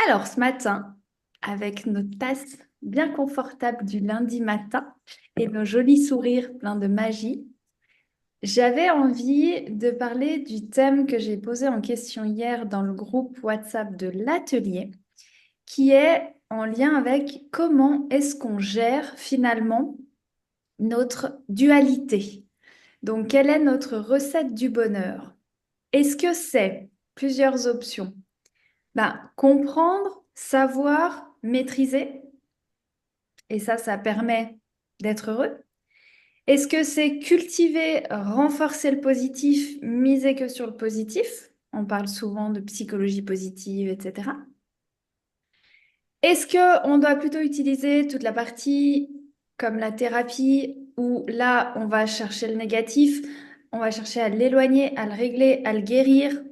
Alors, ce matin, avec nos tasses bien confortables du lundi matin et nos jolis sourires pleins de magie, j'avais envie de parler du thème que j'ai posé en question hier dans le groupe WhatsApp de l'atelier, qui est en lien avec comment est-ce qu'on gère finalement notre dualité. Donc, quelle est notre recette du bonheur? Est-ce que c'est plusieurs options? Comprendre, savoir, maîtriser, et ça permet d'être heureux. Est-ce que c'est cultiver, renforcer le positif, miser que sur le positif? On parle souvent de psychologie positive, etc. Est-ce qu'on doit plutôt utiliser toute la partie comme la thérapie, où là, on va chercher le négatif, on va chercher à l'éloigner, à le régler, à le guérir,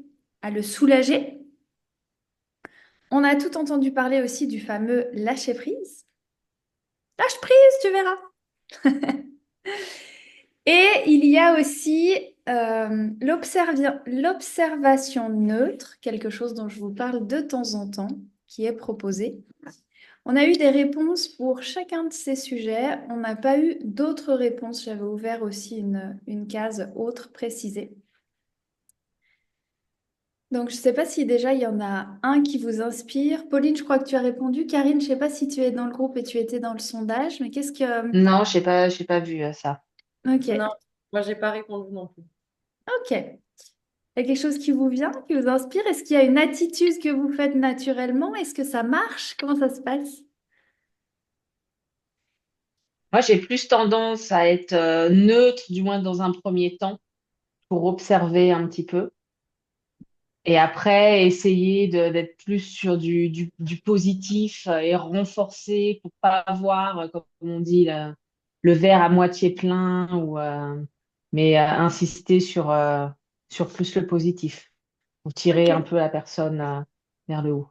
à le soulager? On a tout entendu parler aussi du fameux lâcher prise. Lâche prise, tu verras. Et il y a aussi l'observation neutre, quelque chose dont je vous parle de temps en temps, qui est proposé. On a eu des réponses pour chacun de ces sujets. On n'a pas eu d'autres réponses. J'avais ouvert aussi une case autre précisée. Donc, je ne sais pas si déjà il y en a un qui vous inspire. Pauline, je crois que tu as répondu. Karine, je ne sais pas si tu es dans le groupe et tu étais dans le sondage, mais qu'est-ce que... Non, j'ai pas vu ça. Ok, Non, moi, j'ai pas répondu non plus. ok. Il y a quelque chose qui vous vient, qui vous inspire? Est-ce qu'il y a une attitude que vous faites naturellement? Est-ce que ça marche? Comment ça se passe? Moi, j'ai plus tendance à être neutre, du moins dans un premier temps, pour observer un petit peu. Et après, essayer d'être plus sur du positif et renforcer pour pas avoir, comme on dit, le verre à moitié plein, mais insister sur plus le positif, pour tirer un Ok, peu la personne vers le haut.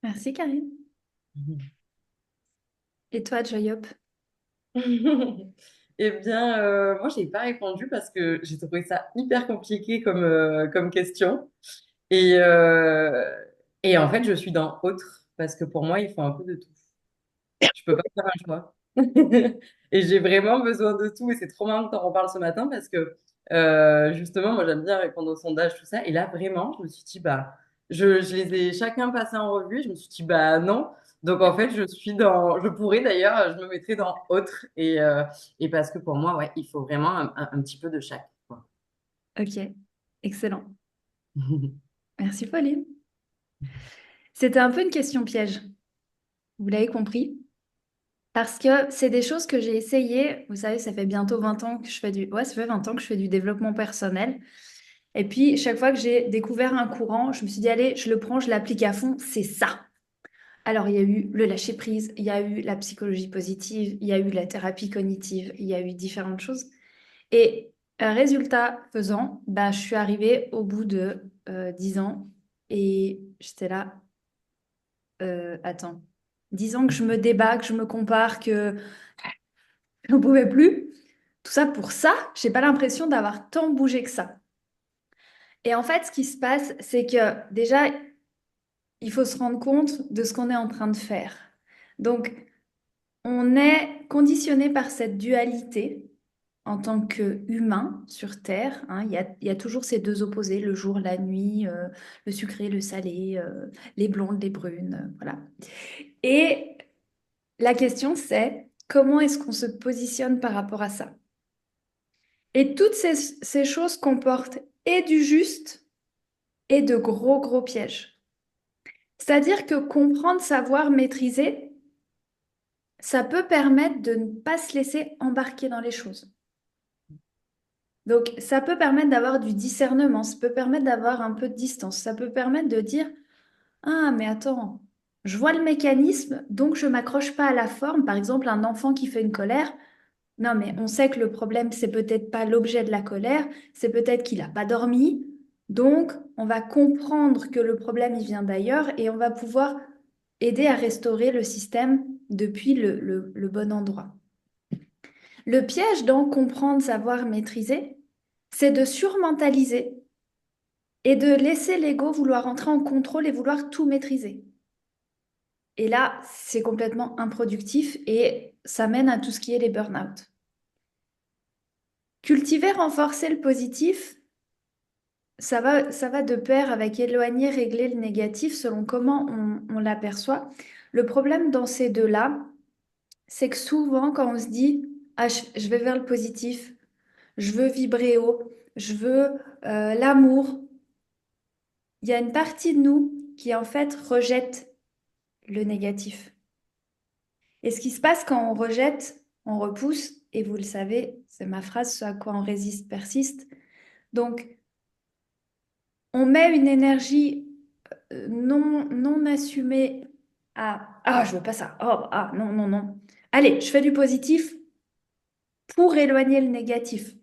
merci Karine. Et toi, Joyop? Eh bien, moi, j'ai pas répondu parce que j'ai trouvé ça hyper compliqué comme question. Et, euh, et en fait, je suis dans autre parce que pour moi, il faut un peu de tout. Je peux pas faire un choix. Et j'ai vraiment besoin de tout. Et c'est trop marrant que t'en reparles ce matin parce que justement, moi, j'aime bien répondre aux sondages, tout ça. Et là, vraiment, je me suis dit, bah, je les ai chacun passés en revue. Je me suis dit, bah non. Donc, en fait, je pourrais d'ailleurs, je me mettrais dans autre. Et parce que pour moi, ouais, il faut vraiment un petit peu de chaque, quoi. Ok, excellent. Merci Pauline. C'était un peu une question piège, vous l'avez compris, parce que c'est des choses que j'ai essayé. Vous savez, ça fait bientôt 20 ans que je fais du... Ouais, ça fait 20 ans que je fais du développement personnel. Et puis, chaque fois que j'ai découvert un courant, je me suis dit, allez, je le prends, je l'applique à fond, c'est ça. Alors, il y a eu le lâcher-prise, il y a eu la psychologie positive, il y a eu la thérapie cognitive, il y a eu différentes choses. Et résultat faisant, bah, je suis arrivée au bout de 10 ans et j'étais là, attends, 10 ans que je me débat, que je me compare, que je ne pouvais plus. Tout ça pour ça, j'ai pas l'impression d'avoir tant bougé que ça. Et en fait, ce qui se passe, c'est que déjà, il faut se rendre compte de ce qu'on est en train de faire. Donc, on est conditionné par cette dualité en tant qu'humain sur Terre. Hein. Il y a toujours ces deux opposés, le jour, la nuit, le sucré, le salé, les blondes, les brunes, voilà. Et la question, c'est comment est-ce qu'on se positionne par rapport à ça? Et toutes ces choses comportent et du juste et de gros, gros pièges. C'est-à-dire que comprendre, savoir, maîtriser, ça peut permettre de ne pas se laisser embarquer dans les choses. Donc, ça peut permettre d'avoir du discernement, ça peut permettre d'avoir un peu de distance, ça peut permettre de dire, ah, mais attends, je vois le mécanisme, donc je m'accroche pas à la forme. Par exemple, un enfant qui fait une colère, non, mais on sait que le problème, c'est peut-être pas l'objet de la colère, c'est peut-être qu'il n'a pas dormi. Donc, on va comprendre que le problème, il vient d'ailleurs et on va pouvoir aider à restaurer le système depuis le bon endroit. Le piège dans comprendre, savoir, maîtriser, c'est de surmentaliser et de laisser l'ego vouloir entrer en contrôle et vouloir tout maîtriser. Et là, c'est complètement improductif et ça mène à tout ce qui est les burn-out. Cultiver, renforcer le positif, ça va de pair avec éloigner, régler le négatif selon comment on l'aperçoit. Le problème dans ces deux-là, c'est que souvent, quand on se dit, ah, je vais vers le positif, je veux vibrer haut, je veux l'amour, il y a une partie de nous qui en fait rejette le négatif. Et ce qui se passe quand on rejette, on repousse, et vous le savez, c'est ma phrase, ce à quoi on résiste persiste. Donc, on met une énergie non assumée à ah, je veux pas ça, oh, ah, non, non, non. Allez, je fais du positif pour éloigner le négatif.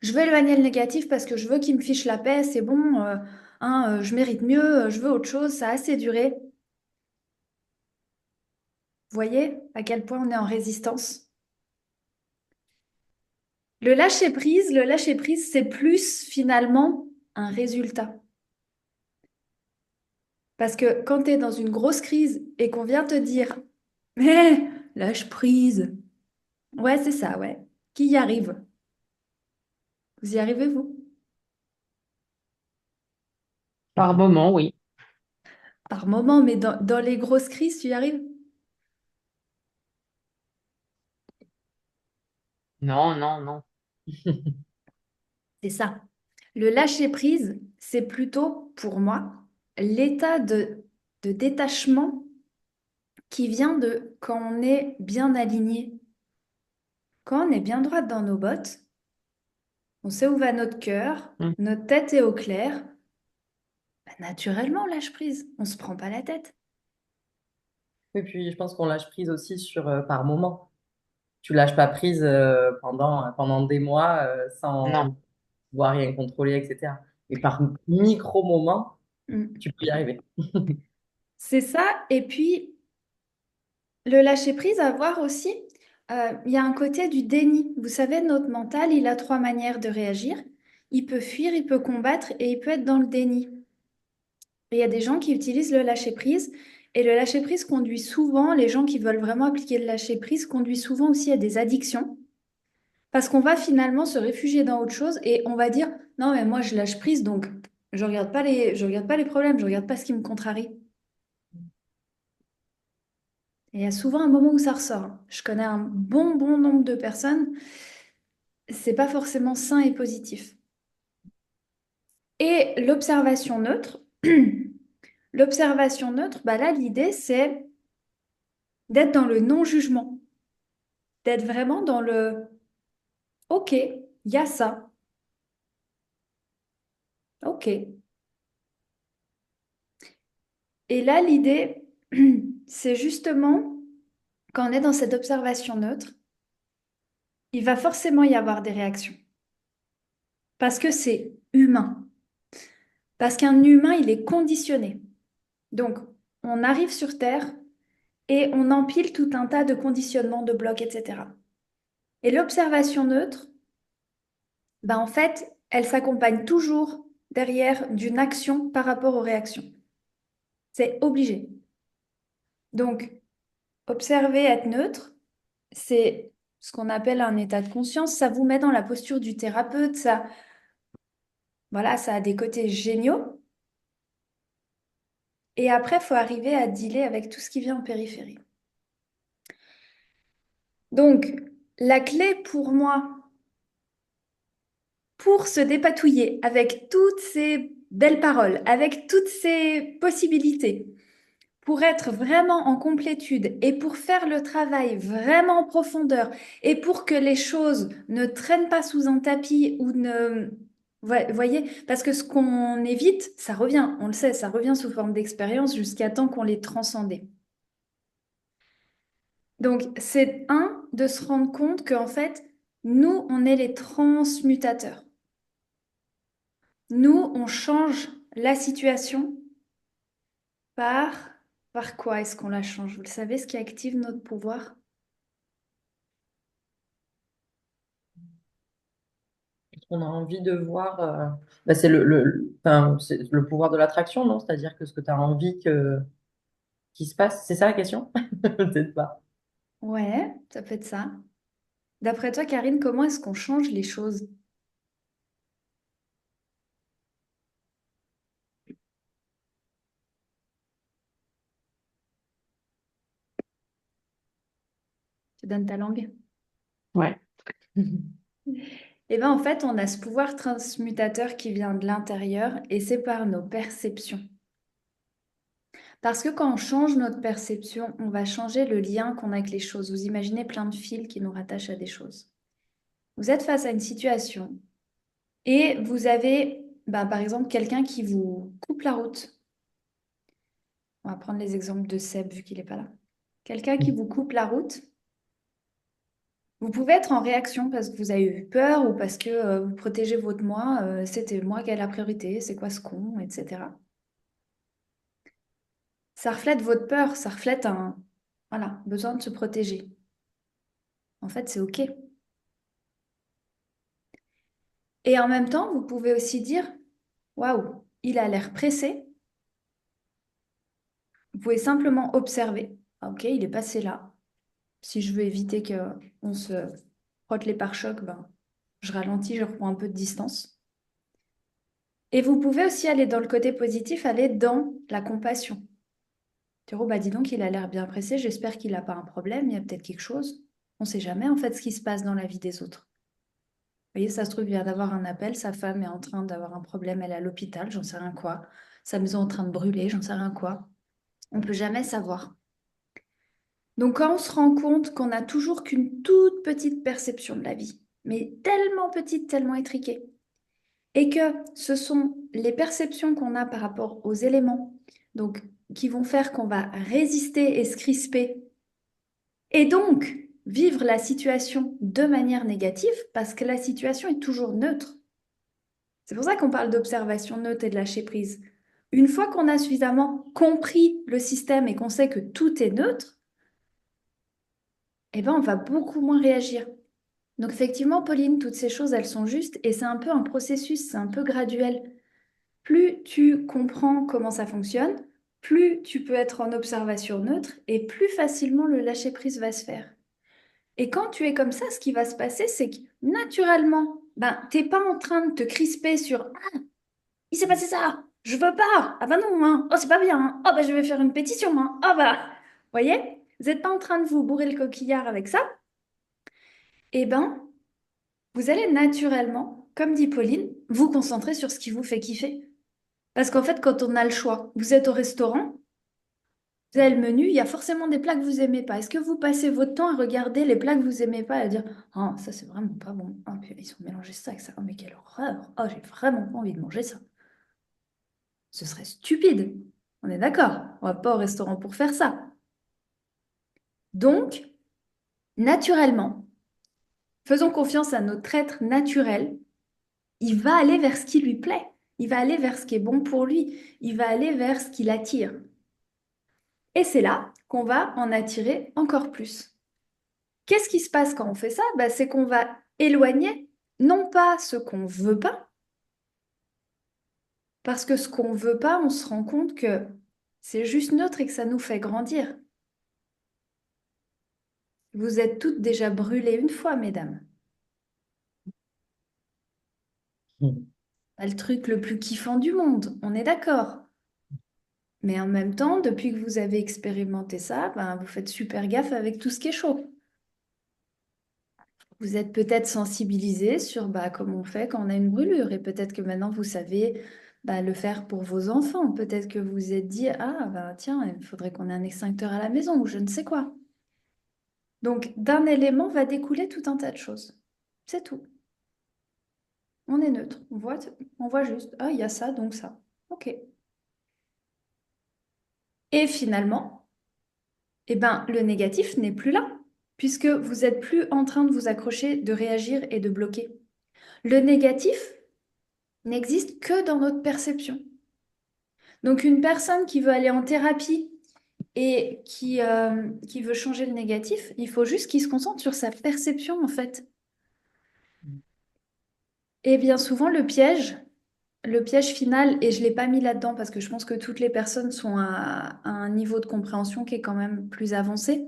Je veux éloigner le négatif parce que je veux qu'il me fiche la paix, c'est bon, hein, je mérite mieux, je veux autre chose, ça a assez duré. Vous voyez à quel point on est en résistance? Le lâcher prise, c'est plus finalement un résultat. Parce que quand tu es dans une grosse crise et qu'on vient te dire, mais lâche prise. Ouais, c'est ça, ouais. Qui y arrive? Vous y arrivez, vous? Par moment, oui. Par moment, mais dans les grosses crises, tu y arrives? Non, non, non. C'est ça. Le lâcher prise, c'est plutôt, pour moi, l'état de détachement qui vient de quand on est bien aligné, quand on est bien droite dans nos bottes, on sait où va notre cœur, Mm. notre tête est au clair, bah, naturellement, on lâche prise, on se prend pas la tête. Et puis, je pense qu'on lâche prise aussi sur par moment. Tu lâches pas prise pendant des mois sans Non. pouvoir rien contrôler, etc. Et par micro-moments, Mm. tu peux y arriver. C'est ça. Et puis, le lâcher prise, à voir aussi, il y a un côté du déni. Vous savez, notre mental, il a trois manières de réagir. Il peut fuir, il peut combattre et il peut être dans le déni. Et il y a des gens qui utilisent le lâcher prise. Et le lâcher prise conduit souvent, les gens qui veulent vraiment appliquer le lâcher prise, conduit souvent aussi à des addictions. Parce qu'on va finalement se réfugier dans autre chose et on va dire, non, mais moi, je lâche prise, donc je regarde pas les problèmes, je regarde pas ce qui me contrarie. Et il y a souvent un moment où ça ressort. Je connais un bon nombre de personnes, c'est pas forcément sain et positif. Et l'observation neutre, l'observation neutre, bah là, l'idée, c'est d'être dans le non-jugement, d'être vraiment dans le OK, il y a ça, OK. Et là, l'idée, c'est justement, quand on est dans cette observation neutre, il va forcément y avoir des réactions. Parce que c'est humain. Parce qu'un humain, il est conditionné. Donc, on arrive sur Terre et on empile tout un tas de conditionnements, de blocs, etc. Et l'observation neutre, ben en fait, elle s'accompagne toujours derrière d'une action par rapport aux réactions. C'est obligé. Donc, observer, être neutre, c'est ce qu'on appelle un état de conscience. Ça vous met dans la posture du thérapeute. Ça, voilà, ça a des côtés géniaux. Et après, il faut arriver à dealer avec tout ce qui vient en périphérie. Donc, la clé pour moi, pour se dépatouiller avec toutes ces belles paroles, avec toutes ces possibilités, pour être vraiment en complétude et pour faire le travail vraiment en profondeur et pour que les choses ne traînent pas sous un tapis ou ne... Voyez, parce que ce qu'on évite, ça revient, on le sait, ça revient sous forme d'expérience jusqu'à temps qu'on les transcende. Donc, c'est de se rendre compte qu'en fait, nous, on est les transmutateurs. Nous, on change la situation par... Par quoi est-ce qu'on la change? Vous le savez, ce qui active notre pouvoir? on a envie de voir. Bah, c'est enfin, c'est le pouvoir de l'attraction, non? C'est-à-dire que ce que tu as envie qu'il se passe, c'est ça la question? Peut-être pas. Ouais, ça peut être ça. D'après toi, Karine, comment est-ce qu'on change les choses? Tu donnes ta langue. Ouais. Eh bien, en fait, on a ce pouvoir transmutateur qui vient de l'intérieur et c'est par nos perceptions. Parce que quand on change notre perception, on va changer le lien qu'on a avec les choses. Vous imaginez plein de fils qui nous rattachent à des choses. Vous êtes face à une situation et vous avez, bah, par exemple, quelqu'un qui vous coupe la route. On va prendre les exemples de Seb vu qu'il n'est pas là. Quelqu'un qui vous coupe la route. Vous pouvez être en réaction parce que vous avez eu peur ou parce que vous protégez votre moi. C'était moi qui ai la priorité, c'est quoi ce con, etc. Ça reflète votre peur, ça reflète un voilà, besoin de se protéger. En fait, c'est OK. Et en même temps, vous pouvez aussi dire, waouh, il a l'air pressé. Vous pouvez simplement observer. Ah, OK, il est passé là. Si je veux éviter qu'on se frotte les pare-chocs, ben, je ralentis, je reprends un peu de distance. Et vous pouvez aussi aller dans le côté positif, aller dans la compassion. Dire, oh, bah dis donc, il a l'air bien pressé, j'espère qu'il n'a pas un problème, il y a peut-être quelque chose. On ne sait jamais en fait ce qui se passe dans la vie des autres. Vous voyez, ça se trouve, il vient d'avoir un appel, sa femme est en train d'avoir un problème, elle est à l'hôpital, j'en sais rien quoi. Sa maison est en train de brûler, j'en sais rien quoi. On ne peut jamais savoir. Donc quand on se rend compte qu'on n'a toujours qu'une toute petite perception de la vie, mais tellement petite, tellement étriquée, et que ce sont les perceptions qu'on a par rapport aux éléments, donc qui vont faire qu'on va résister et se crisper, et donc vivre la situation de manière négative, parce que la situation est toujours neutre. C'est pour ça qu'on parle d'observation neutre et de lâcher prise. Une fois qu'on a suffisamment compris le système et qu'on sait que tout est neutre, eh ben on va beaucoup moins réagir. Donc effectivement, Pauline, toutes ces choses, elles sont justes et c'est un peu un processus, c'est un peu graduel. Plus tu comprends comment ça fonctionne, plus tu peux être en observation neutre et plus facilement le lâcher-prise va se faire. Et quand tu es comme ça, ce qui va se passer, c'est que naturellement, ben, t'es pas en train de te crisper sur «Ah, il s'est passé ça, je veux pas, ah bah non, hein. Oh c'est pas bien, hein. Oh bah je vais faire une pétition, hein. Oh bah...» Voyez? Vous n'êtes pas en train de vous bourrer le coquillard avec ça. Eh ben, vous allez naturellement, comme dit Pauline, vous concentrer sur ce qui vous fait kiffer. Parce qu'en fait, quand on a le choix, vous êtes au restaurant, vous avez le menu, il y a forcément des plats que vous aimez pas. Est-ce que vous passez votre temps à regarder les plats que vous aimez pas et à dire «Ah, ça c'est vraiment pas bon. Ah, puis ils ont mélangé ça avec ça. Oh, mais quelle horreur. Oh, j'ai vraiment pas envie de manger ça.» Ce serait stupide. On est d'accord. On va pas au restaurant pour faire ça. Donc, naturellement, faisons confiance à notre être naturel. Il va aller vers ce qui lui plaît. Il va aller vers ce qui est bon pour lui. Il va aller vers ce qui l'attire. Et c'est là qu'on va en attirer encore plus. Qu'est-ce qui se passe quand on fait ça? Bah, c'est qu'on va éloigner non pas ce qu'on veut pas, parce que ce qu'on veut pas, on se rend compte que c'est juste neutre et que ça nous fait grandir. Vous êtes toutes déjà brûlées une fois, mesdames. Pas le truc le plus kiffant du monde, on est d'accord. Mais en même temps, depuis que vous avez expérimenté ça, ben, vous faites super gaffe avec tout ce qui est chaud. Vous êtes peut-être sensibilisé sur bah, comment on fait quand on a une brûlure et peut-être que maintenant vous savez bah, le faire pour vos enfants. Peut-être que vous vous êtes dit, ah bah, tiens, il faudrait qu'on ait un extincteur à la maison ou je ne sais quoi. Donc d'un élément va découler tout un tas de choses. C'est tout. On est neutre. On voit juste, ah il y a ça, donc ça. OK. Et finalement, eh ben, le négatif n'est plus là, puisque vous n'êtes plus en train de vous accrocher, de réagir et de bloquer. Le négatif n'existe que dans notre perception. Donc une personne qui veut aller en thérapie et qui veut changer le négatif, il faut juste qu'il se concentre sur sa perception en fait. Et bien souvent, le piège final, et je ne l'ai pas mis là-dedans parce que je pense que toutes les personnes sont à un niveau de compréhension qui est quand même plus avancé.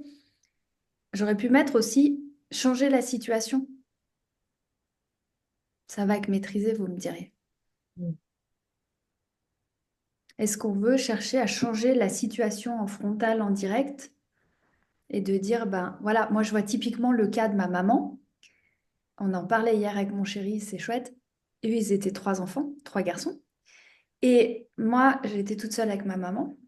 J'aurais pu mettre aussi changer la situation. Ça va avec maîtriser, vous me direz. Mm. Est-ce qu'on veut chercher à changer la situation en frontal, en direct, et de dire, ben voilà, moi je vois typiquement le cas de ma maman. On en parlait hier avec mon chéri, c'est chouette. Eux, ils étaient trois enfants, trois garçons. Et moi, j'étais toute seule avec ma maman.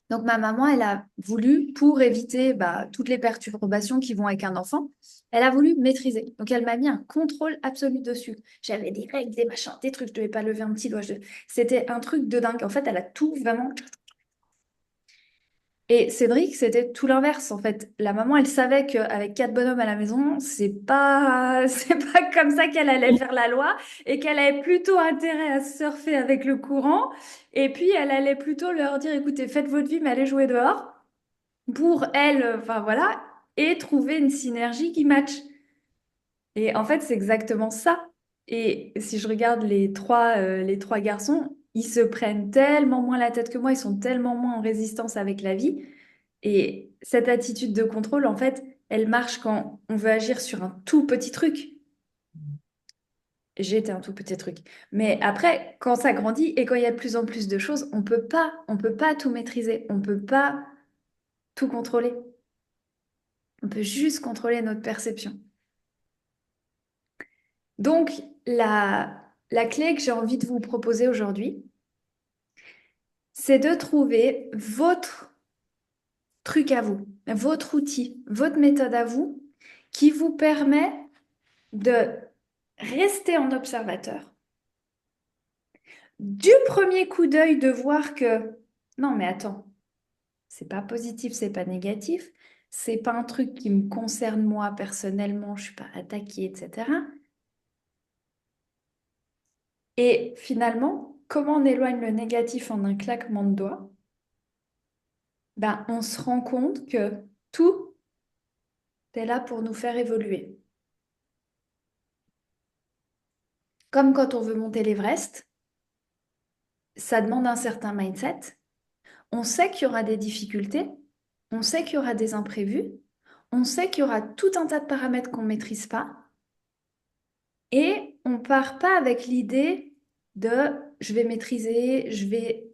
Donc ma maman, elle a voulu, pour éviter toutes les perturbations qui vont avec un enfant, elle a voulu maîtriser. Donc elle m'a mis un contrôle absolu dessus. J'avais des règles, des machins, des trucs, je ne devais pas lever un petit doigt. C'était un truc de dingue. En fait, elle a tout vraiment. Et Cédric, c'était tout l'inverse en fait. La maman, elle savait qu'avec quatre bonhommes à la maison, c'est pas comme ça qu'elle allait faire la loi et qu'elle avait plutôt intérêt à surfer avec le courant. Et puis, elle allait plutôt leur dire, écoutez, faites votre vie, mais allez jouer dehors pour elle, enfin voilà, et trouver une synergie qui match. Et en fait, c'est exactement ça. Et si je regarde les trois garçons, ils se prennent tellement moins la tête que moi, ils sont tellement moins en résistance avec la vie. Et cette attitude de contrôle, en fait, elle marche quand on veut agir sur un tout petit truc. J'ai été un tout petit truc. Mais après, quand ça grandit et quand il y a de plus en plus de choses, on peut pas tout maîtriser, on peut pas tout contrôler. On peut juste contrôler notre perception. Donc, la clé que j'ai envie de vous proposer aujourd'hui, c'est de trouver votre truc à vous, votre outil, votre méthode à vous, qui vous permet de rester en observateur. Du premier coup d'œil, de voir que non, mais attends, c'est pas positif, c'est pas négatif, c'est pas un truc qui me concerne moi personnellement, je suis pas attaquée, etc. Et finalement, comment on éloigne le négatif en un claquement de doigts? Ben, on se rend compte que tout est là pour nous faire évoluer. Comme quand on veut monter l'Everest, ça demande un certain mindset. On sait qu'il y aura des difficultés, on sait qu'il y aura des imprévus, on sait qu'il y aura tout un tas de paramètres qu'on ne maîtrise pas, et on ne part pas avec l'idée de je vais maîtriser, je vais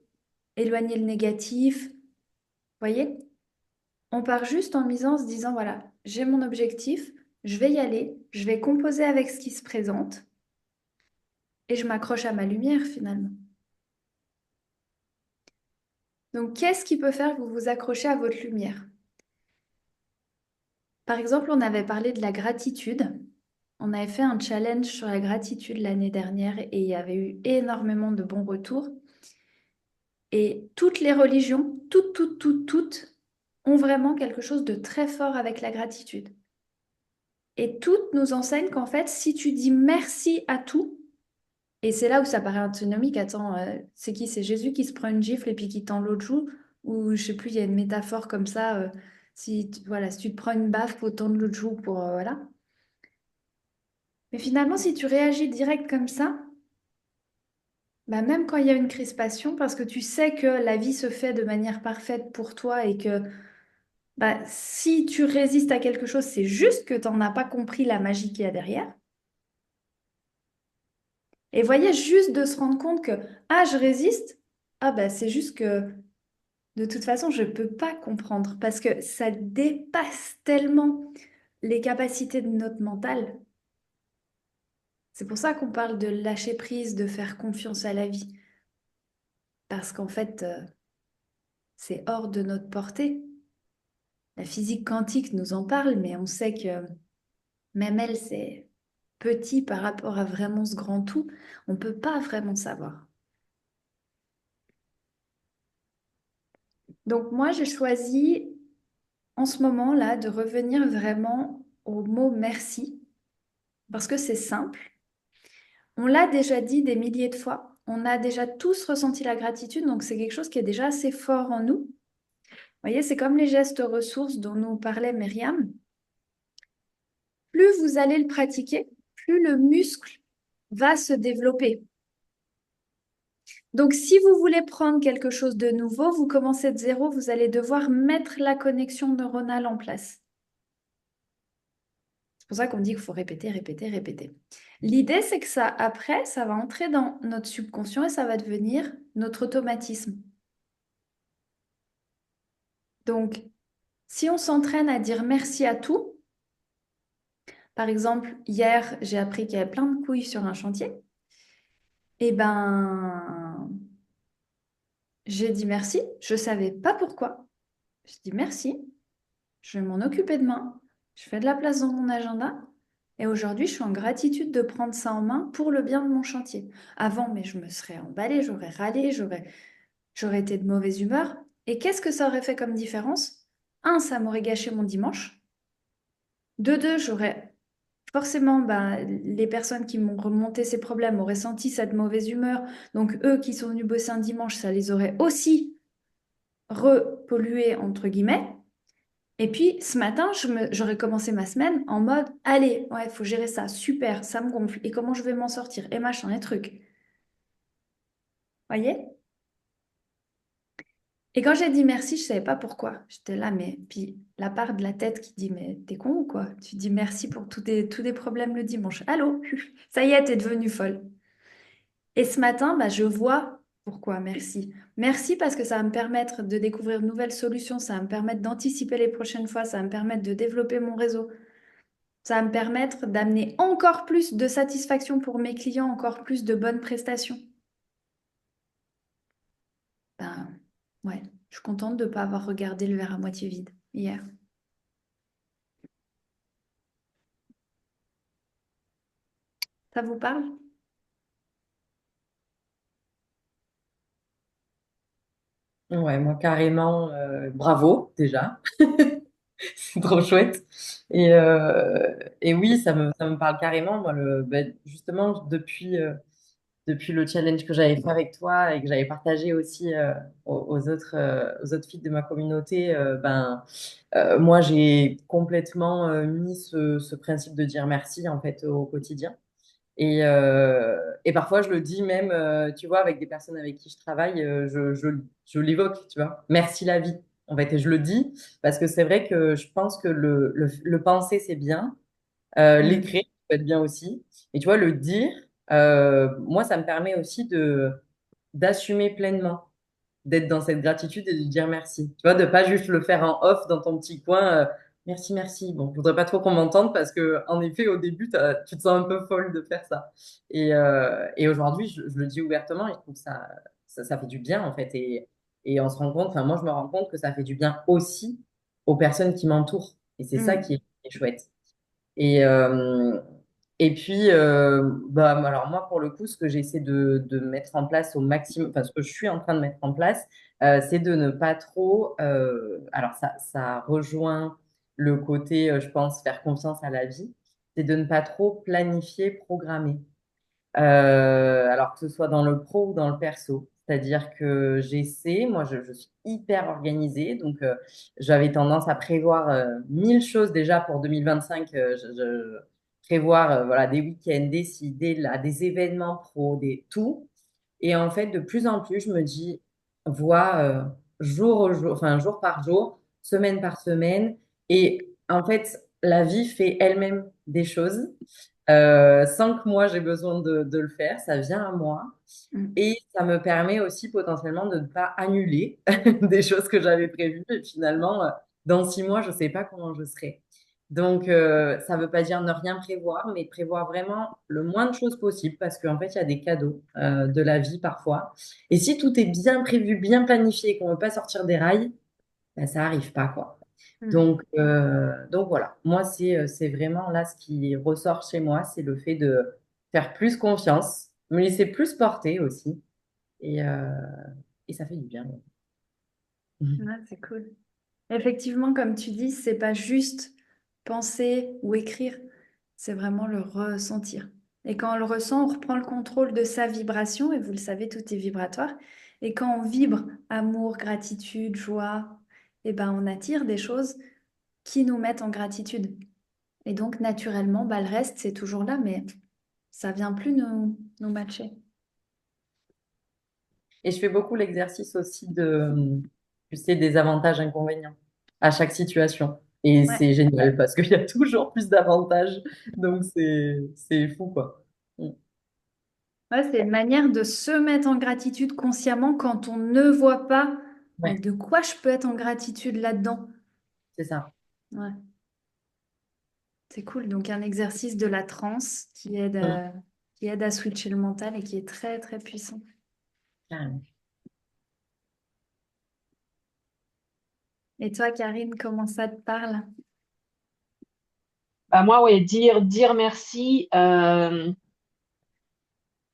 éloigner le négatif. Vous voyez? On part juste en se disant, voilà, j'ai mon objectif, je vais y aller, je vais composer avec ce qui se présente et je m'accroche à ma lumière finalement. Donc, qu'est-ce qui peut faire que vous vous accrochez à votre lumière? Par exemple, on avait parlé de la gratitude. On avait fait un challenge sur la gratitude l'année dernière et il y avait eu énormément de bons retours. Et toutes les religions, toutes, ont vraiment quelque chose de très fort avec la gratitude. Et toutes nous enseignent qu'en fait, si tu dis merci à tout, et c'est là où ça paraît antinomique, attends, c'est qui? C'est Jésus qui se prend une gifle et puis qui tend l'autre joue? Ou je sais plus, il y a une métaphore comme ça, voilà, si tu te prends une baffe, faut tendre l'autre joue pour, voilà. Mais finalement, si tu réagis direct comme ça, bah même quand il y a une crispation, parce que tu sais que la vie se fait de manière parfaite pour toi et que bah, si tu résistes à quelque chose, c'est juste que tu n'en as pas compris la magie qu'il y a derrière. Et voyez, juste de se rendre compte que, ah, je résiste, ah, bah, c'est juste que de toute façon, je ne peux pas comprendre parce que ça dépasse tellement les capacités de notre mental. C'est pour ça qu'on parle de lâcher prise, de faire confiance à la vie. Parce qu'en fait, c'est hors de notre portée. La physique quantique nous en parle, mais on sait que même elle, c'est petit par rapport à vraiment ce grand tout. On ne peut pas vraiment savoir. Donc moi, j'ai choisi en ce moment-là de revenir vraiment au mot merci, parce que c'est simple. On l'a déjà dit des milliers de fois. On a déjà tous ressenti la gratitude, donc c'est quelque chose qui est déjà assez fort en nous. Vous voyez, c'est comme les gestes ressources dont nous parlait Myriam. Plus vous allez le pratiquer, plus le muscle va se développer. Donc, si vous voulez prendre quelque chose de nouveau, vous commencez de zéro, vous allez devoir mettre la connexion neuronale en place. C'est pour ça qu'on dit qu'il faut répéter, répéter, répéter. L'idée, c'est que ça, après, ça va entrer dans notre subconscient et ça va devenir notre automatisme. Donc, si on s'entraîne à dire merci à tout, par exemple, hier, j'ai appris qu'il y avait plein de couilles sur un chantier, et ben, j'ai dit merci, je ne savais pas pourquoi. Je dis merci, je vais m'en occuper demain, je fais de la place dans mon agenda, et aujourd'hui, je suis en gratitude de prendre ça en main pour le bien de mon chantier. Avant, mais je me serais emballée, j'aurais râlé, j'aurais été de mauvaise humeur. Et qu'est-ce que ça aurait fait comme différence? Un, ça m'aurait gâché mon dimanche. De deux, j'aurais forcément, bah, les personnes qui m'ont remonté ces problèmes auraient senti cette mauvaise humeur. Donc, eux qui sont venus bosser un dimanche, ça les aurait aussi repollués, entre guillemets. Et puis, ce matin, j'aurais commencé ma semaine en mode, allez, ouais, il faut gérer ça, super, ça me gonfle. Et comment je vais m'en sortir? Et machin, et trucs. Voyez? Et quand j'ai dit merci, je savais pas pourquoi. J'étais là, mais puis la part de la tête qui dit, mais t'es con ou quoi? Tu dis merci pour tous des problèmes le dimanche. Allô? Ça y est, t'es devenue folle. Et ce matin, bah, je vois pourquoi, merci. Merci parce que ça va me permettre de découvrir de nouvelles solutions, ça va me permettre d'anticiper les prochaines fois, ça va me permettre de développer mon réseau, ça va me permettre d'amener encore plus de satisfaction pour mes clients, encore plus de bonnes prestations. Ben, ouais, je suis contente de ne pas avoir regardé le verre à moitié vide hier. Ça vous parle? Ouais, moi carrément, bravo déjà, c'est trop chouette. Et oui, ça me parle carrément. Moi, justement, depuis le challenge que j'avais fait avec toi et que j'avais partagé aussi aux autres filles de ma communauté, moi, j'ai complètement mis ce principe de dire merci en fait au quotidien. Et parfois, je le dis même, tu vois, avec des personnes avec qui je travaille, je l'évoque, tu vois. Merci la vie. En fait, et je le dis parce que c'est vrai que je pense que le penser, c'est bien. Mm. L'écrire, ça peut être bien aussi. Et tu vois, le dire, moi, ça me permet aussi d'assumer pleinement, d'être dans cette gratitude et de dire merci. Tu vois, de pas juste le faire en off dans ton petit coin. Merci, merci. Bon, je voudrais pas trop qu'on m'entende parce que, en effet, au début, tu te sens un peu folle de faire ça. Et aujourd'hui, je le dis ouvertement et je trouve que ça fait du bien, en fait. Et on se rend compte, enfin, moi, je me rends compte que ça fait du bien aussi aux personnes qui m'entourent. Et c'est ça Mm. qui est chouette. Et, et puis, alors moi, pour le coup, ce que j'essaie de mettre en place au maximum, enfin, ce que je suis en train de mettre en place, c'est de ne pas trop, alors ça rejoint le côté, je pense, faire confiance à la vie, c'est de ne pas trop planifier, programmer. Alors que ce soit dans le pro ou dans le perso. C'est-à-dire que j'essaie, moi je suis hyper organisée, donc j'avais tendance à prévoir 1000 choses déjà pour 2025, prévoir voilà, des week-ends, des événements pro, tout. Et en fait, de plus en plus, je me dis, vois jour au jour, enfin jour par jour, semaine par semaine. Et en fait, la vie fait elle-même des choses sans que moi j'ai besoin de le faire. Ça vient à moi. Mm. Et ça me permet aussi potentiellement de ne pas annuler des choses que j'avais prévues. Et finalement, dans 6 mois, je ne sais pas comment je serai. Donc, ça ne veut pas dire ne rien prévoir, mais prévoir vraiment le moins de choses possible parce qu'en fait, il y a des cadeaux de la vie parfois. Et si tout est bien prévu, bien planifié, et qu'on ne veut pas sortir des rails, ben, ça n'arrive pas, quoi. Mm. Donc voilà, moi, c'est vraiment là ce qui ressort chez moi, c'est le fait de faire plus confiance, me laisser plus porter aussi. Et, euh, et ça fait du bien. Ouais, c'est cool. Effectivement, comme tu dis, c'est pas juste penser ou écrire, c'est vraiment le ressentir. Et quand on le ressent, on reprend le contrôle de sa vibration, et vous le savez, tout est vibratoire. Et quand on vibre amour, gratitude, joie, eh ben, on attire des choses qui nous mettent en gratitude. Et donc, naturellement, bah, le reste, c'est toujours là, mais ça vient plus nous matcher. Et je fais beaucoup l'exercice aussi tu sais, des avantages, inconvénients à chaque situation. Et Ouais. c'est génial parce qu'il y a toujours plus d'avantages. Donc, c'est fou, quoi. Mm. Ouais, c'est une manière de se mettre en gratitude consciemment quand on ne voit pas, mais Ouais, de quoi je peux être en gratitude là-dedans? c'est ça. Ouais, c'est cool. Donc un exercice de la transe Mm. qui aide à switcher le mental et qui est très très puissant. Carrément. Et toi, Karine, comment ça te parle? Bah moi, ouais, dire merci, je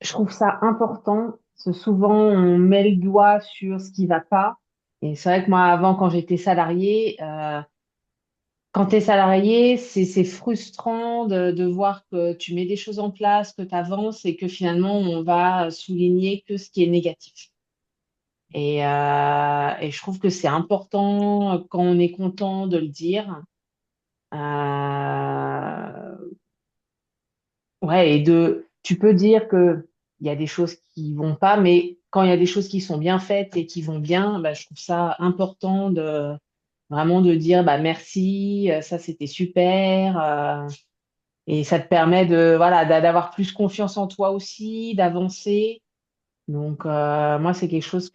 trouve ça important. Parce que souvent, on met le doigt sur ce qui va pas. Et c'est vrai que moi, avant, quand j'étais salariée, quand tu es salarié, c'est frustrant de voir que tu mets des choses en place, que tu avances et que finalement, on va souligner que ce qui est négatif. Et je trouve que c'est important quand on est content de le dire. Euh, ouais, tu peux dire que il y a des choses qui vont pas, mais quand il y a des choses qui sont bien faites et qui vont bien, bah, je trouve ça important de vraiment de dire bah merci, ça c'était super. Et ça te permet voilà, d'avoir plus confiance en toi aussi, d'avancer. Donc, moi, c'est quelque chose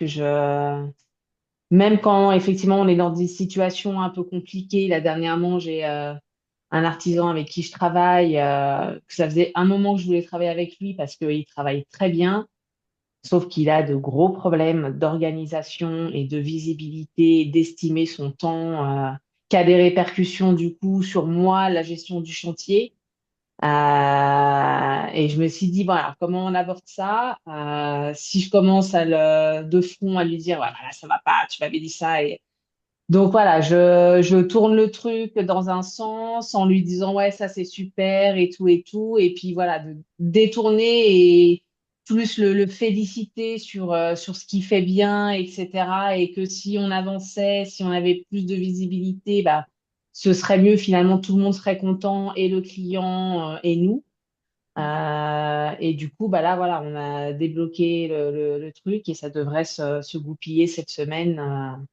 même quand effectivement on est dans des situations un peu compliquées, là dernièrement, j'ai un artisan avec qui je travaille, que ça faisait un moment que je voulais travailler avec lui parce qu'il travaille très bien, sauf qu'il a de gros problèmes d'organisation et de visibilité, d'estimer son temps, qui a des répercussions du coup sur moi, la gestion du chantier. Et je me suis dit, bon, alors comment on aborde ça? Si je commence de front à lui dire, voilà, ça va pas, tu m'avais dit ça. Donc voilà, je tourne le truc dans un sens en lui disant, ouais, ça c'est super et tout et tout. Et puis voilà, de détourner et plus le féliciter sur ce qu'il fait bien, etc. Et que si on avançait, si on avait plus de visibilité, bah, ce serait mieux, finalement, tout le monde serait content, et le client, et nous. Et du coup, bah là, voilà, on a débloqué le truc et ça devrait se goupiller cette semaine.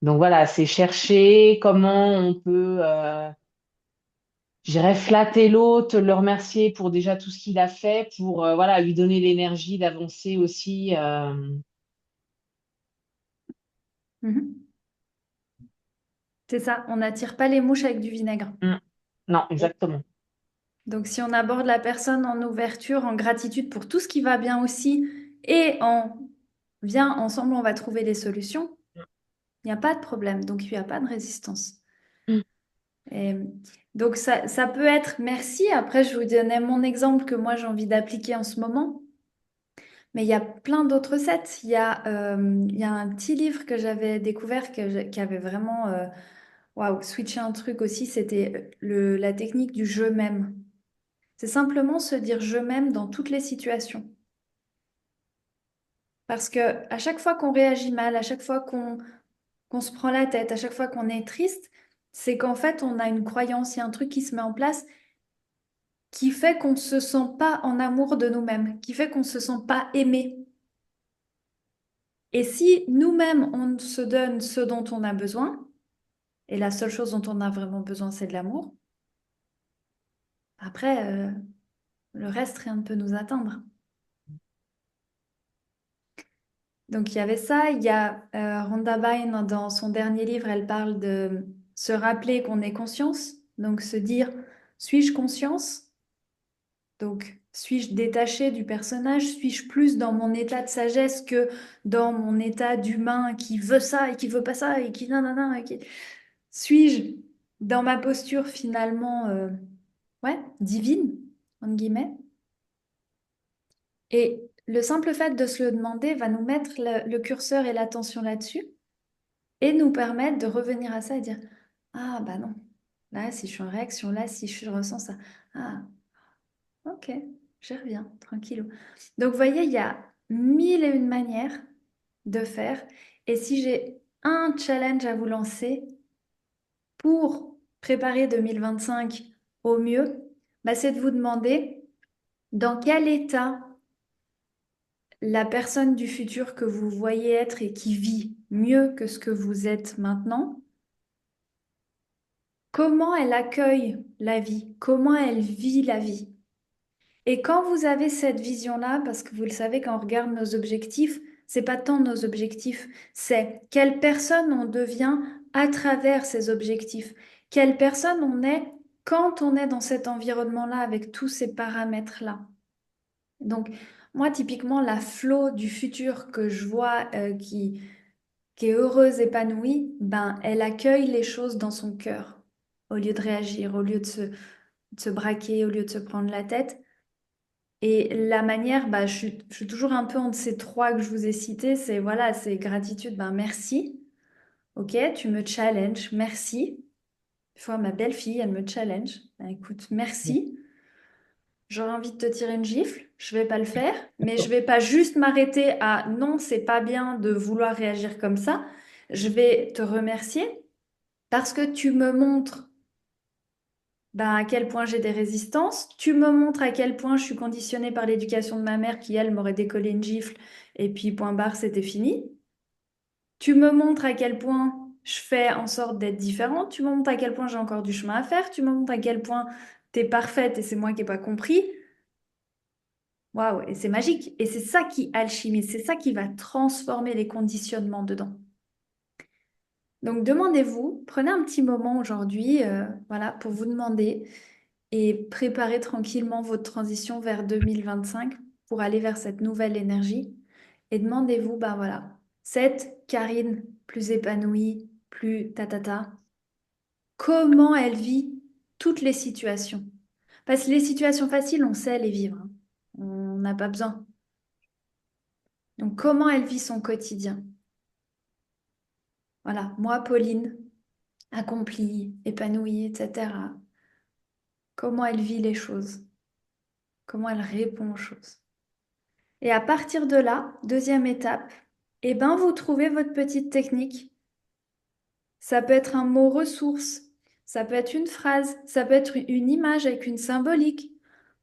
Donc voilà, c'est chercher comment on peut, je dirais, flatter l'autre, le remercier pour déjà tout ce qu'il a fait, pour voilà, lui donner l'énergie d'avancer aussi. Mhm. C'est ça, on n'attire pas les mouches avec du vinaigre. Mm. Non, exactement. Donc si on aborde la personne en ouverture, en gratitude pour tout ce qui va bien aussi, et en viens, ensemble, on va trouver les solutions, il n'y a pas de problème, donc il n'y a pas de résistance. Mm. Et donc ça peut être merci. Après, je vous donnais mon exemple que moi j'ai envie d'appliquer en ce moment. Mais il y a plein d'autres recettes. Il y a un petit livre que j'avais découvert qui avait vraiment waouh, switché un truc aussi. C'était la technique du je m'aime. C'est simplement se dire je m'aime dans toutes les situations. Parce que à chaque fois qu'on réagit mal, à chaque fois qu'on se prend la tête, à chaque fois qu'on est triste, c'est qu'en fait on a une croyance, il y a un truc qui se met en place qui fait qu'on ne se sent pas en amour de nous-mêmes, qui fait qu'on ne se sent pas aimé. Et si nous-mêmes, on se donne ce dont on a besoin, et la seule chose dont on a vraiment besoin, c'est de l'amour, après, le reste, rien ne peut nous atteindre. Donc il y avait ça, il y a Rhonda Byrne dans son dernier livre, elle parle de se rappeler qu'on est conscience, donc se dire, suis-je conscience? Donc, suis-je détaché du personnage? Suis-je plus dans mon état de sagesse que dans mon état d'humain qui veut ça et qui veut pas ça et qui nanana et qui... Suis-je dans ma posture finalement ouais, divine, entre guillemets? Et le simple fait de se le demander va nous mettre le curseur et l'attention là-dessus et nous permettre de revenir à ça et dire, ah bah non, là si je suis en réaction, là si je ressens ça, ah ok, je reviens, tranquillou. Donc, vous voyez, il y a mille et une manières de faire. Et si j'ai un challenge à vous lancer pour préparer 2025 au mieux, bah, c'est de vous demander Dans quel état la personne du futur que vous voyez être et qui vit mieux que ce que vous êtes maintenant, comment elle accueille la vie, comment elle vit la vie. Et quand vous avez cette vision-là, parce que vous le savez, quand on regarde nos objectifs, c'est pas tant nos objectifs, c'est quelle personne on devient à travers ces objectifs, quelle personne on est quand on est dans cet environnement-là avec tous ces paramètres-là. Donc, moi, typiquement, la Flo du futur que je vois qui est heureuse, épanouie, ben, elle accueille les choses dans son cœur au lieu de réagir, au lieu de se braquer, au lieu de se prendre la tête. Et la manière, bah, je suis toujours un peu entre ces trois que je vous ai cités, c'est voilà, c'est gratitude, ben merci, ok, tu me challenges, merci. Une fois ma belle-fille, elle me challenge, ben, écoute, merci. J'aurais envie de te tirer une gifle, je vais pas le faire, mais je vais pas juste m'arrêter à non, c'est pas bien de vouloir réagir comme ça. Je vais te remercier parce que tu me montres ben, à quel point j'ai des résistances. Tu me montres à quel point je suis conditionnée par l'éducation de ma mère qui, elle, m'aurait décollé une gifle et puis point barre, c'était fini. Tu me montres à quel point je fais en sorte d'être différente. Tu me montres à quel point j'ai encore du chemin à faire. Tu me montres à quel point t'es parfaite et c'est moi qui n'ai pas compris. Waouh, et c'est magique. Et c'est ça qui alchimise, c'est ça qui va transformer les conditionnements dedans. Donc demandez-vous, prenez un petit moment aujourd'hui, voilà, pour vous demander et préparer tranquillement votre transition vers 2025 pour aller vers cette nouvelle énergie. Et demandez-vous, bah voilà, cette Karine plus épanouie, plus tatata, comment elle vit toutes les situations? Parce que les situations faciles, on sait les vivre, hein. On n'a pas besoin. Donc comment elle vit son quotidien? Voilà, moi, Pauline, accomplie, épanouie, etc. Comment elle vit les choses? Comment elle répond aux choses? Et à partir de là, deuxième étape, eh ben, vous trouvez votre petite technique. Ça peut être un mot ressource, ça peut être une phrase, ça peut être une image avec une symbolique.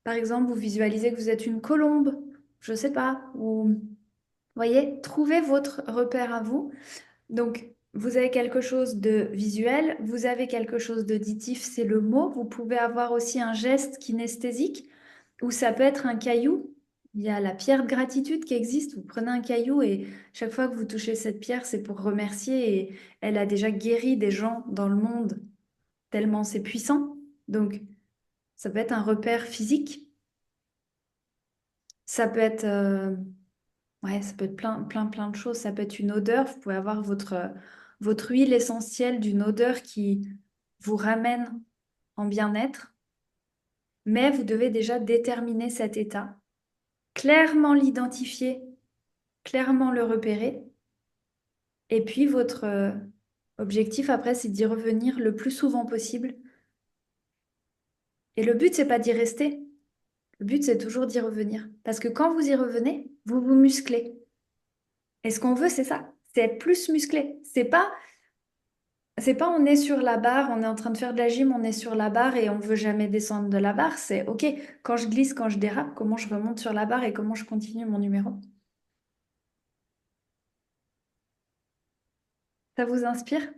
Par exemple, vous visualisez que vous êtes une colombe, je sais pas, ou voyez, trouvez votre repère à vous. Donc, vous avez quelque chose de visuel, vous avez quelque chose d'auditif, c'est le mot. Vous pouvez avoir aussi un geste kinesthésique, ou ça peut être un caillou. Il y a la pierre de gratitude qui existe. Vous prenez un caillou et chaque fois que vous touchez cette pierre, c'est pour remercier. Et elle a déjà guéri des gens dans le monde, tellement c'est puissant. Donc, ça peut être un repère physique. Ça peut être, ouais, ça peut être plein, plein, plein de choses. Ça peut être une odeur. Vous pouvez avoir votre huile essentielle d'une odeur qui vous ramène en bien-être. Mais vous devez déjà déterminer cet état, clairement l'identifier, clairement le repérer. Et puis votre objectif après, c'est d'y revenir le plus souvent possible. Et le but, c'est pas d'y rester. Le but, c'est toujours d'y revenir. Parce que quand vous y revenez, vous vous musclez. Et ce qu'on veut, c'est ça. C'est être plus musclé. C'est pas on est sur la barre, on est en train de faire de la gym, on est sur la barre et on veut jamais descendre de la barre. C'est OK, quand je glisse, quand je dérape, comment je remonte sur la barre et comment je continue mon numéro. Ça vous inspire?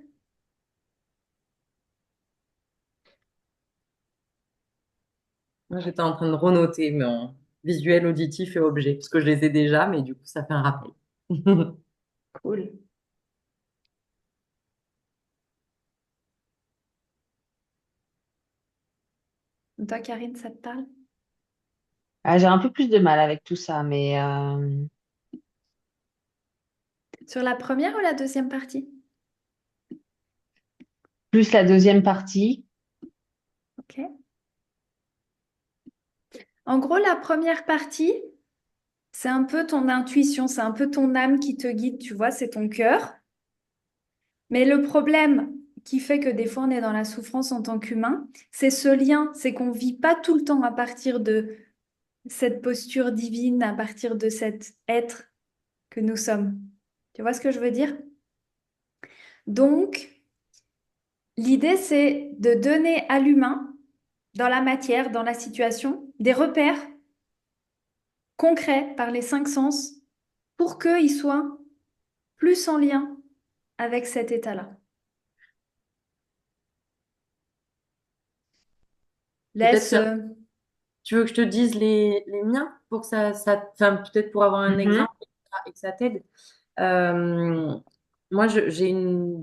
Moi, j'étais en train de renoter, mais en visuel, auditif et objet, parce que je les ai déjà, mais du coup, ça fait un rappel. Cool. Toi, Karine, ça te parle? Ah, j'ai un peu plus de mal avec tout ça, mais Sur la première ou la deuxième partie? plus la deuxième partie. OK. En gros, la première partie, c'est un peu ton intuition, c'est un peu ton âme qui te guide, tu vois, c'est ton cœur. Mais le problème qui fait que des fois on est dans la souffrance en tant qu'humain, c'est ce lien, c'est qu'on vit pas tout le temps à partir de cette posture divine, à partir de cet être que nous sommes. Tu vois ce que je veux dire? Donc, l'idée, c'est de donner à l'humain, dans la matière, dans la situation, des repères concret par les cinq sens pour qu'ils soient plus en lien avec cet état-là. Peut-être Laisse, que tu veux que je te dise les miens pour que enfin, peut-être pour avoir un Mhm. exemple et que ça t'aide. Euh, Moi, j'ai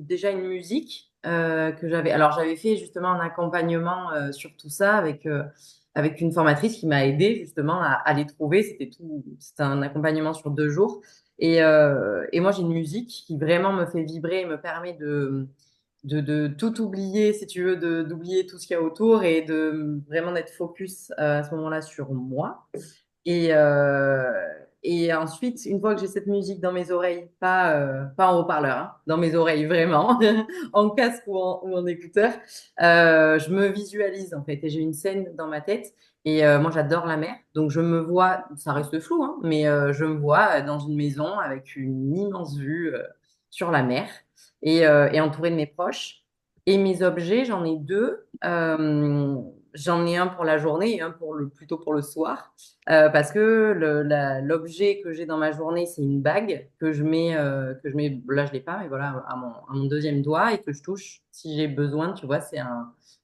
déjà une musique que j'avais. Alors, j'avais fait justement un accompagnement sur tout ça avec une formatrice qui m'a aidé justement à les trouver. C'était un accompagnement sur 2 jours. Et moi, j'ai une musique qui vraiment me fait vibrer et me permet de tout oublier, si tu veux, d'oublier tout ce qu'il y a autour et de vraiment d'être focus à ce moment-là sur moi. Et, euh, et ensuite, une fois que j'ai cette musique dans mes oreilles, pas en haut-parleur, hein, dans mes oreilles vraiment, en casque ou en écouteur, je me visualise en fait. Et j'ai une scène dans ma tête. Et moi, j'adore la mer. Donc, je me vois, ça reste flou, hein, mais je me vois dans une maison avec une immense vue sur la mer et entourée de mes proches. Et mes objets, j'en ai deux. J'en ai un pour la journée et un plutôt pour le soir. Parce que l'objet que j'ai dans ma journée, c'est une bague que je mets, là je l'ai pas, mais voilà, à mon deuxième doigt et que je touche si j'ai besoin, tu vois,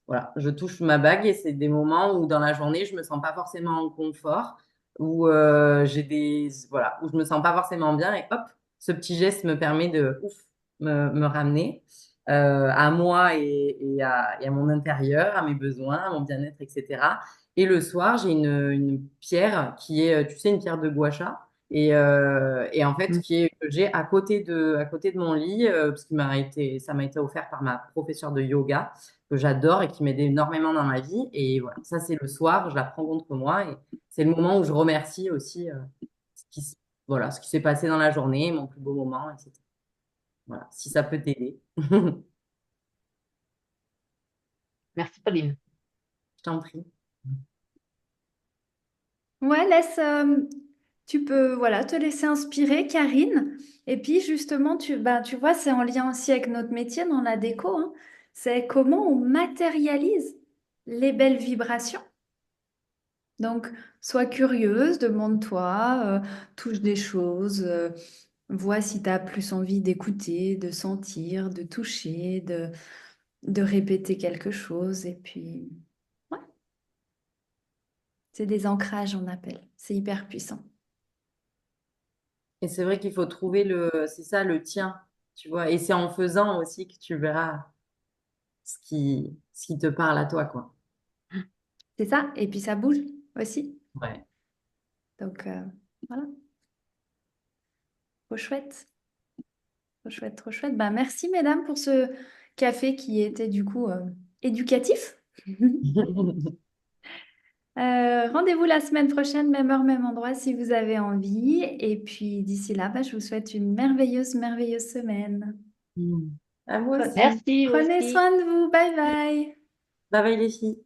voilà, je touche ma bague et c'est des moments où dans la journée, je me sens pas forcément en confort, où voilà, où je me sens pas forcément bien et hop, ce petit geste me permet de, ouf, me ramener. À moi et à mon intérieur, à mes besoins, à mon bien-être, etc. Et le soir, j'ai une pierre qui est, tu sais, une pierre de gua sha. Et en fait, que j'ai à côté de mon lit, parce ça m'a été offert par ma professeure de yoga, que j'adore et qui m'aide énormément dans ma vie. Et voilà, ça, c'est le soir, je la prends contre moi. Et c'est le moment où je remercie aussi ce qui, s- voilà, ce qui s'est passé dans la journée, mon plus beau moment, etc. Voilà, si ça peut t'aider, Merci, Pauline. je t'en prie. ouais, tu peux, voilà, te laisser inspirer, Karine. Et puis, justement, tu vois, c'est en lien aussi avec notre métier dans la déco, hein. C'est comment on matérialise les belles vibrations. Donc, sois curieuse, demande-toi, touche des choses, vois si tu as plus envie d'écouter, de sentir, de toucher, de répéter quelque chose. Et puis, ouais, c'est des ancrages, on appelle. C'est hyper puissant. Et c'est vrai qu'il faut trouver c'est ça, le tien, tu vois. Et c'est en faisant aussi que tu verras ce qui te parle à toi, quoi. C'est ça. Et puis, ça bouge aussi. Ouais. Donc, voilà, trop chouette. Trop chouette, trop chouette. Ben, merci, mesdames, pour ce café qui était du coup éducatif. Rendez-vous la semaine prochaine, même heure, même endroit, si vous avez envie. Et puis d'ici là, ben, je vous souhaite une merveilleuse, merveilleuse semaine. À moi Pre- aussi. Merci Prenez aussi. soin de vous. Bye bye. Bye bye les filles.